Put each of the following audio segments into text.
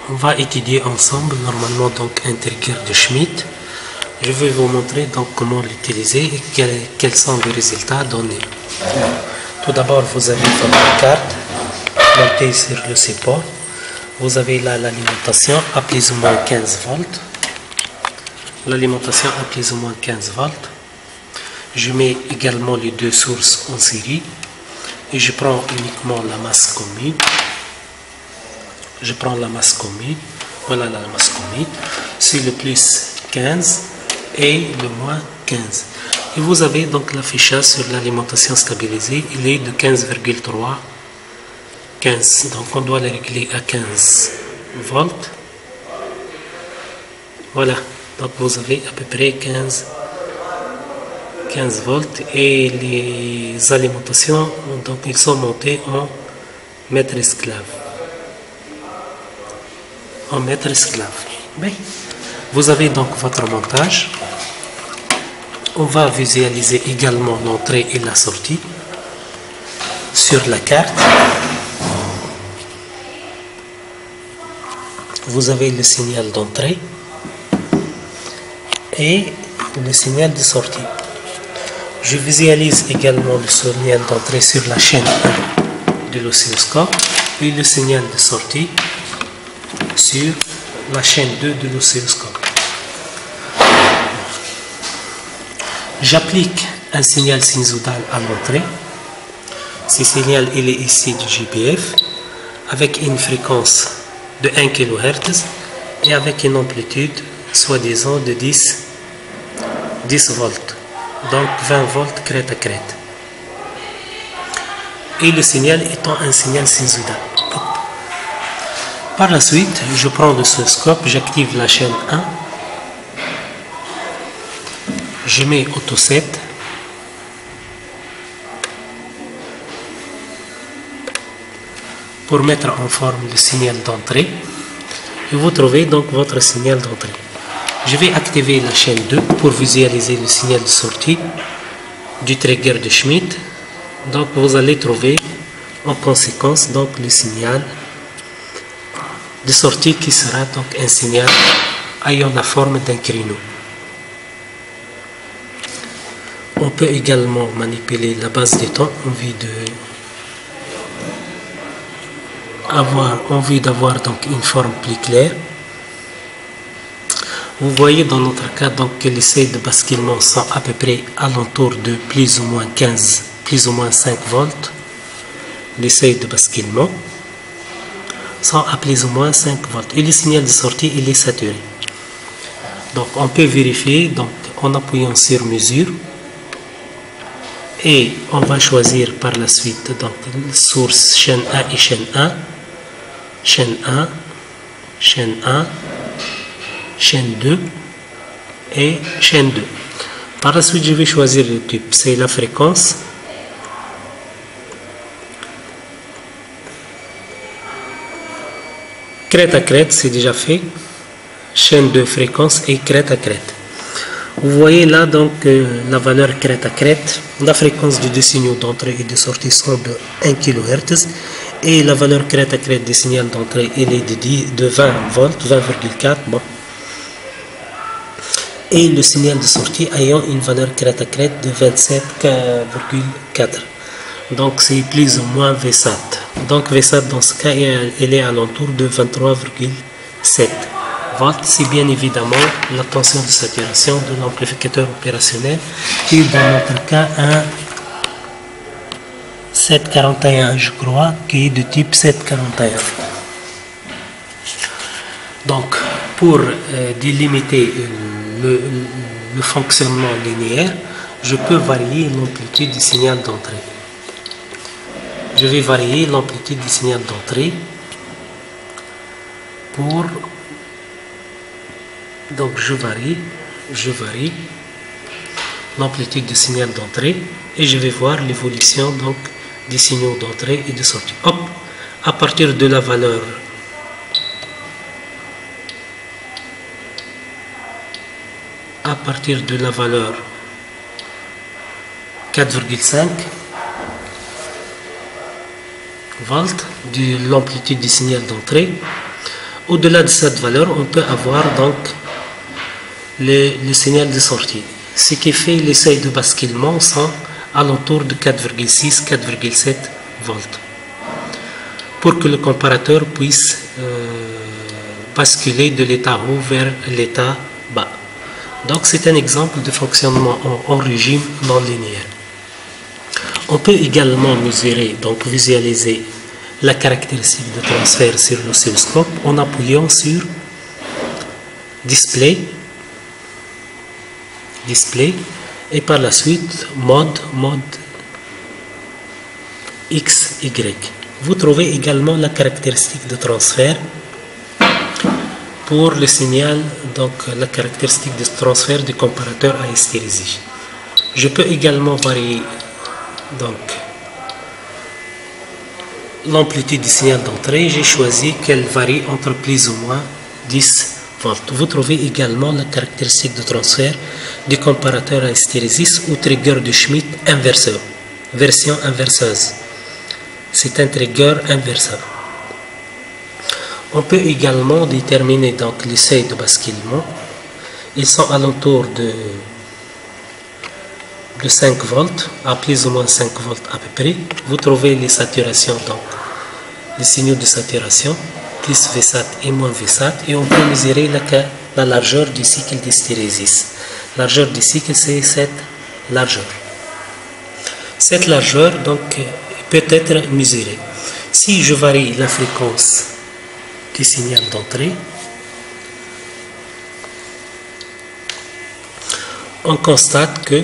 on va étudier ensemble normalement donc un trigger de Schmitt. Je vais vous montrer donc comment l'utiliser et quels sont les résultats donnés. Tout d'abord, vous avez votre carte montée sur le support. Vous avez là l'alimentation à plus ou moins 15 volts. L'alimentation à plus ou moins 15 volts. Je mets également les deux sources en série et je prends uniquement la masse commune. Je prends la masse commune. Voilà la masse commune. C'est le plus 15 et le moins 15. Et vous avez donc l'affichage sur l'alimentation stabilisée. Il est de 15,3. 15. Donc on doit le régler à 15 volts. Voilà. Donc vous avez à peu près 15 volts et les alimentations, donc ils sont montés en mètre esclave. En mètre esclave. Bien. Vous avez donc votre montage. On va visualiser également l'entrée et la sortie sur la carte. Vous avez le signal d'entrée et le signal de sortie. Je visualise également le signal d'entrée sur la chaîne 1 de l'oscilloscope et le signal de sortie sur la chaîne 2 de l'oscilloscope. J'applique un signal sinusoïdal à l'entrée. Ce signal il est ici du GPF avec une fréquence de 1 kHz et avec une amplitude soi-disant de 10 volts. Donc 20 volts crête à crête. Et le signal étant un signal sinusoïdal. Par la suite, je prends l'oscilloscope, j'active la chaîne 1. Je mets auto 7. Pour mettre en forme le signal d'entrée. Et vous trouvez donc votre signal d'entrée. Je vais activer la chaîne 2 pour visualiser le signal de sortie du trigger de Schmitt. Donc vous allez trouver en conséquence donc le signal de sortie qui sera donc un signal ayant la forme d'un créneau. On peut également manipuler la base des temps envie d'avoir donc une forme plus claire. Vous voyez dans notre cas donc que les seuils de basculement sont à peu près alentour de plus ou moins 15, plus ou moins 5 volts. Les seuils de basculement sont à plus ou moins 5 volts. Et le signal de sortie il est saturé. Donc on peut vérifier donc en appuyant sur mesure. Et on va choisir par la suite donc source chaîne 1 et chaîne 1. Chaîne 1, chaîne 1, chaîne 2 et chaîne 2. Par la suite, je vais choisir le type, c'est la fréquence. Crête à crête, c'est déjà fait. Chaîne 2, fréquence et crête à crête. Vous voyez là donc la valeur crête à crête, la fréquence des deux signaux d'entrée et de sortie sont de 1 kHz et la valeur crête à crête des signaux d'entrée elle est de 20 volts, 20,4 bon. Et le signal de sortie ayant une valeur crête à crête de 27,4. Donc c'est plus ou moins VSAT. Donc VSAT dans ce cas elle est à l'entour de 23,7 volts. C'est bien évidemment la tension de saturation de l'amplificateur opérationnel qui est dans notre cas un 741 je crois, qui est de type 741. Donc pour délimiter le fonctionnement linéaire, je peux varier l'amplitude du signal d'entrée. Je vais varier l'amplitude du signal d'entrée pour... Donc je varie l'amplitude du signal d'entrée et je vais voir l'évolution donc des signaux d'entrée et de sortie. Hop, à partir de la valeur 4,5 volts de l'amplitude du signal d'entrée, Au-delà de cette valeur, on peut avoir donc le signal de sortie. Ce qui fait les seuils de basculement sont alentour de 4,6-4,7 volts. Pour que le comparateur puisse basculer de l'état haut vers l'état bas. Donc c'est un exemple de fonctionnement en régime non linéaire. On peut également mesurer, donc visualiser la caractéristique de transfert sur l'oscilloscope en appuyant sur display et par la suite mode XY. Vous trouvez également la caractéristique de transfert pour le signal, donc la caractéristique de transfert du comparateur à hystérésie. Je peux également varier donc l'amplitude du signal d'entrée. J'ai choisi qu'elle varie entre plus ou moins 10 volts. Vous trouvez également la caractéristique de transfert du comparateur à hystérésis ou trigger de Schmitt inverseur, version inverseuse. C'est un trigger inverseur. On peut également déterminer donc les seuils de basculement. Ils sont alentour de 5 volts, à plus ou moins 5 volts à peu près. Vous trouvez les saturations, donc les signaux de saturation, plus Vsat et moins Vsat, et on peut mesurer la largeur du cycle d'hystérésis. La largeur du cycle, c'est cette largeur. Cette largeur, donc, peut être mesurée. Si je varie la fréquence du signal d'entrée, on constate que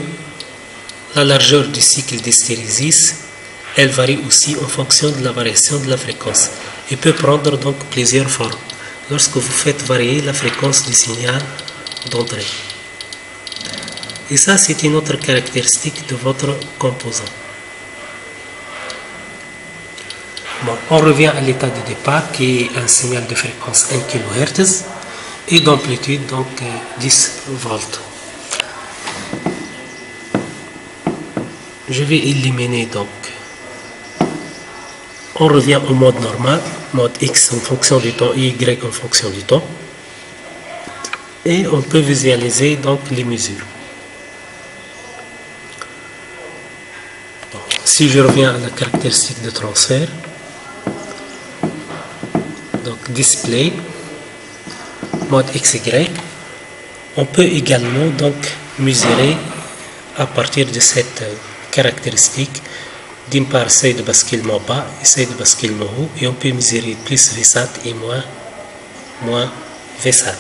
la largeur du cycle d'hystérésis, elle varie aussi en fonction de la variation de la fréquence et peut prendre donc plusieurs formes lorsque vous faites varier la fréquence du signal d'entrée. Et ça, c'est une autre caractéristique de votre composant. Bon, on revient à l'état de départ qui est un signal de fréquence 1 kHz et d'amplitude donc 10 volts. Je vais éliminer donc. On revient au mode normal, mode X en fonction du temps et Y en fonction du temps. Et on peut visualiser donc les mesures. Bon, si je reviens à la caractéristique de transfert, donc display, mode XY, on peut également donc mesurer à partir de cette caractéristique, d'une part seuil de basculement bas et seuil de basculement haut, et on peut mesurer plus Vsat et moins Vsat.